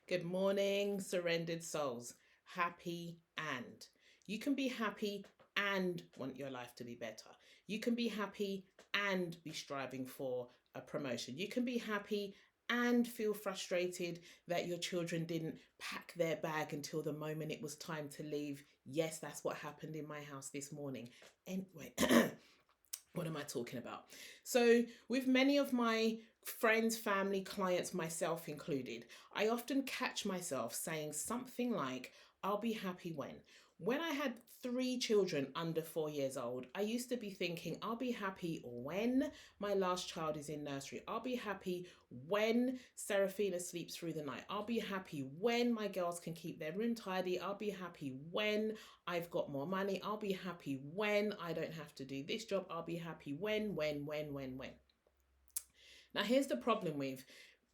Good morning, surrendered souls. Happy and. You can be happy and want your life to be better. You can be happy and be striving for a promotion. You can be happy and feel frustrated that your children didn't pack their bag until the moment it was time to leave. Yes, that's what happened in my house this morning. Anyway, what am I talking about? So, with many of my friends, family, clients, myself included, I often catch myself saying something like, I'll be happy when. When I had three children under 4 years old, I used to be thinking, I'll be happy when my last child is in nursery. I'll be happy when Seraphina sleeps through the night. I'll be happy when my girls can keep their room tidy. I'll be happy when I've got more money. I'll be happy when I don't have to do this job. I'll be happy when. Now, here's the problem with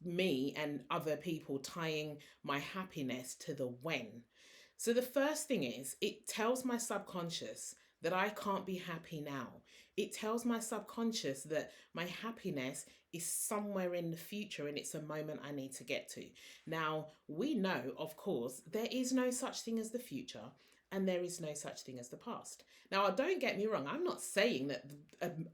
me and other people tying my happiness to the when. So, the first thing is, it tells my subconscious that I can't be happy now. It tells my subconscious that my happiness is somewhere in the future and it's a moment I need to get to. Now, we know, of course, there is no such thing as the future and there is no such thing as the past. Now, don't get me wrong, I'm not saying that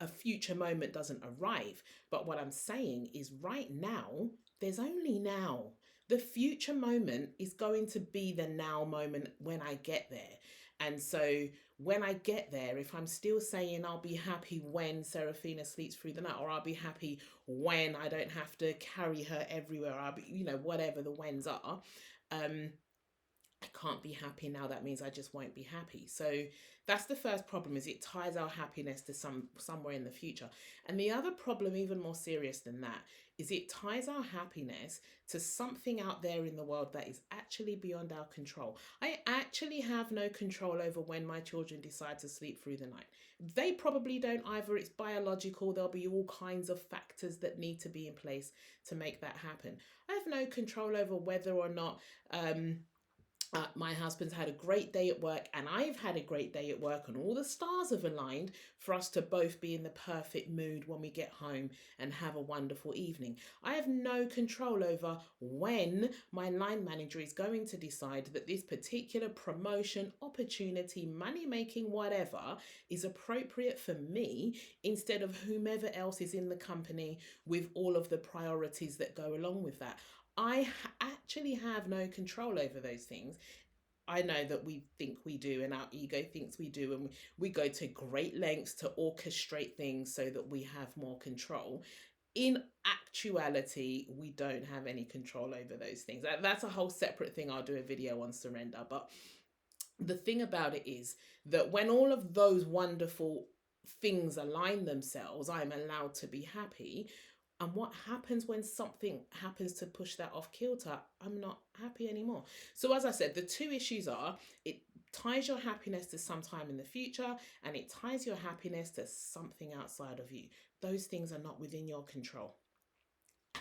a future moment doesn't arrive, but what I'm saying is right now, there's only now. The future moment is going to be the now moment when I get there. And so when I get there, if I'm still saying I'll be happy when Seraphina sleeps through the night, or I'll be happy when I don't have to carry her everywhere, I'll be, whatever the whens are, I can't be happy now. That means I just won't be happy. So that's the first problem, is it ties our happiness to somewhere in the future. And the other problem, even more serious than that, is it ties our happiness to something out there in the world that is actually beyond our control. I actually have no control over when my children decide to sleep through the night. They probably don't either. It's biological. There'll be all kinds of factors that need to be in place to make that happen. I have no control over whether or not my husband's had a great day at work and I've had a great day at work, and all the stars have aligned for us to both be in the perfect mood when we get home and have a wonderful evening. I have no control over when my line manager is going to decide that this particular promotion, opportunity, money making, whatever, is appropriate for me instead of whomever else is in the company with all of the priorities that go along with that. Actually have no control over those things. I know that we think we do, and our ego thinks we do, and we go to great lengths to orchestrate things so that we have more control. In actuality, we don't have any control over those things. That's a whole separate thing. I'll do a video on surrender. But the thing about it is that when all of those wonderful things align themselves, I'm allowed to be happy. And what happens when something happens to push that off kilter? I'm not happy anymore. So, as I said, the two issues are, it ties your happiness to some time in the future, and it ties your happiness to something outside of you. Those things are not within your control.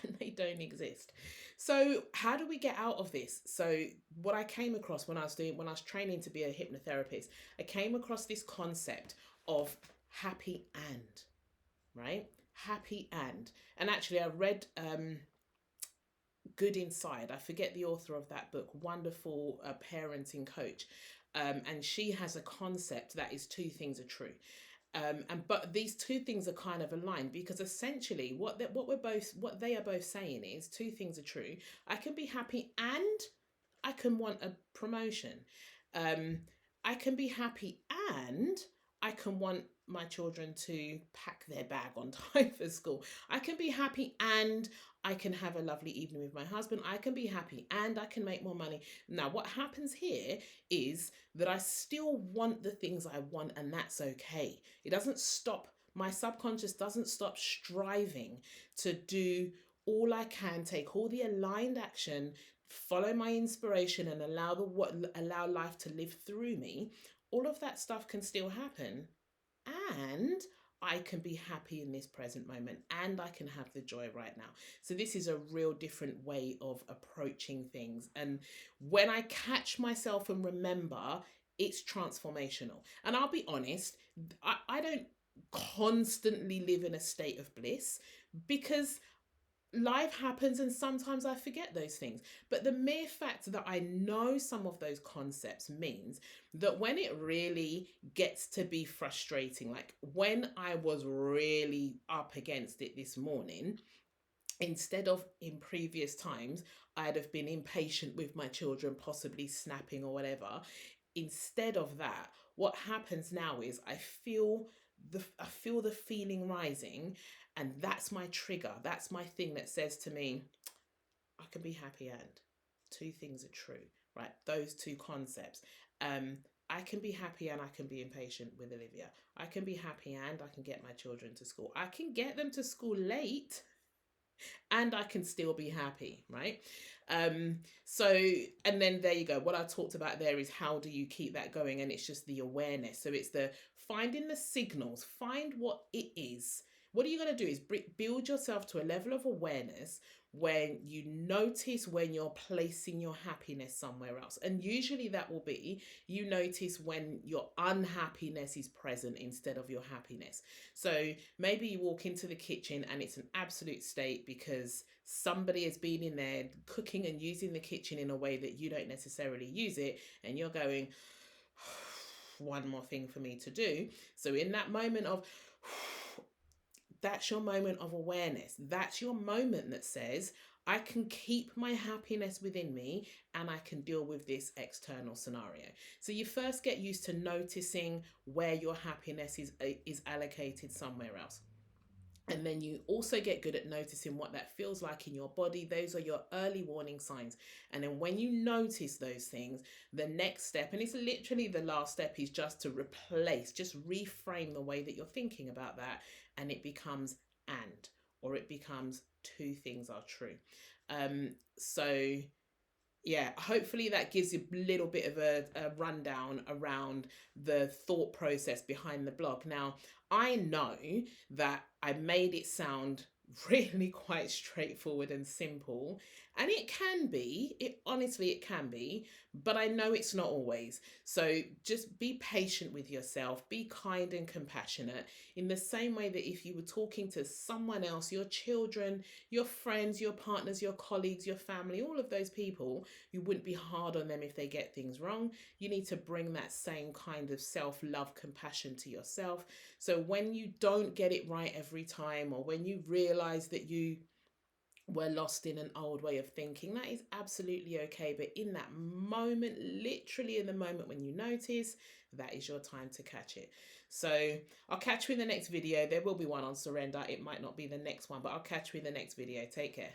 And they don't exist. So how do we get out of this? So what I came across when I was training to be a hypnotherapist, I came across this concept of happy and, right? Happy and actually I read Good Inside. I forget the author of that book, wonderful parenting coach. And she has a concept that is two things are true. But these two things are kind of aligned, because essentially what they are both saying is two things are true. I can be happy and I can want a promotion. Um, I can be happy and I can want my children to pack their bag on time for school. I can be happy and I can have a lovely evening with my husband. I can be happy and I can make more money. Now, what happens here is that I still want the things I want, and that's okay. It doesn't stop, my subconscious doesn't stop striving to do all I can, take all the aligned action, follow my inspiration, and allow life to live through me. All of that stuff can still happen, and I can be happy in this present moment, and I can have the joy right now. So this is a real different way of approaching things. And when I catch myself and remember, it's transformational. And I'll be honest, I don't constantly live in a state of bliss, because life happens and sometimes I forget those things. But the mere fact that I know some of those concepts means that when it really gets to be frustrating, like when I was really up against it this morning, instead of in previous times, I'd have been impatient with my children, possibly snapping or whatever. Instead of that, what happens now is I feel the feeling rising, and that's my trigger. That's my thing that says to me, I can be happy and two things are true, right? Those two concepts. Um, I can be happy and I can be impatient with Olivia. I can be happy and I can get my children to school. I can get them to school late and I can still be happy, right? So, and then there you go. What I talked about there is how do you keep that going? And it's just the awareness. So it's the finding the signals, find what it is. What are you going to do is build yourself to a level of awareness when you notice when you're placing your happiness somewhere else. And usually that will be you notice when your unhappiness is present instead of your happiness. So maybe you walk into the kitchen and it's an absolute state because somebody has been in there cooking and using the kitchen in a way that you don't necessarily use it, and you're going, one more thing for me to do. So in that moment of that's your moment of awareness. That's your moment that says, I can keep my happiness within me and I can deal with this external scenario. So you first get used to noticing where your happiness is allocated somewhere else. And then you also get good at noticing what that feels like in your body. Those are your early warning signs. And then when you notice those things, the next step, and it's literally the last step, is just to replace, just reframe the way that you're thinking about that. And it becomes and, or it becomes two things are true. So yeah, hopefully that gives you a little bit of a rundown around the thought process behind the blog. Now, I know that I made it sound really quite straightforward and simple, and it can be, it honestly it can be, but I know it's not always. So just be patient with yourself, be kind and compassionate in the same way that if you were talking to someone else, your children, your friends, your partners, your colleagues, your family, all of those people, you wouldn't be hard on them if they get things wrong. You need to bring that same kind of self-love, compassion to yourself. So when you don't get it right every time, or when you realize that you were lost in an old way of thinking, that is absolutely okay. But in that moment, literally in the moment when you notice, that is your time to catch it. So I'll catch you in the next video. There will be one on surrender. It might not be the next one, but I'll catch you in the next video. Take care.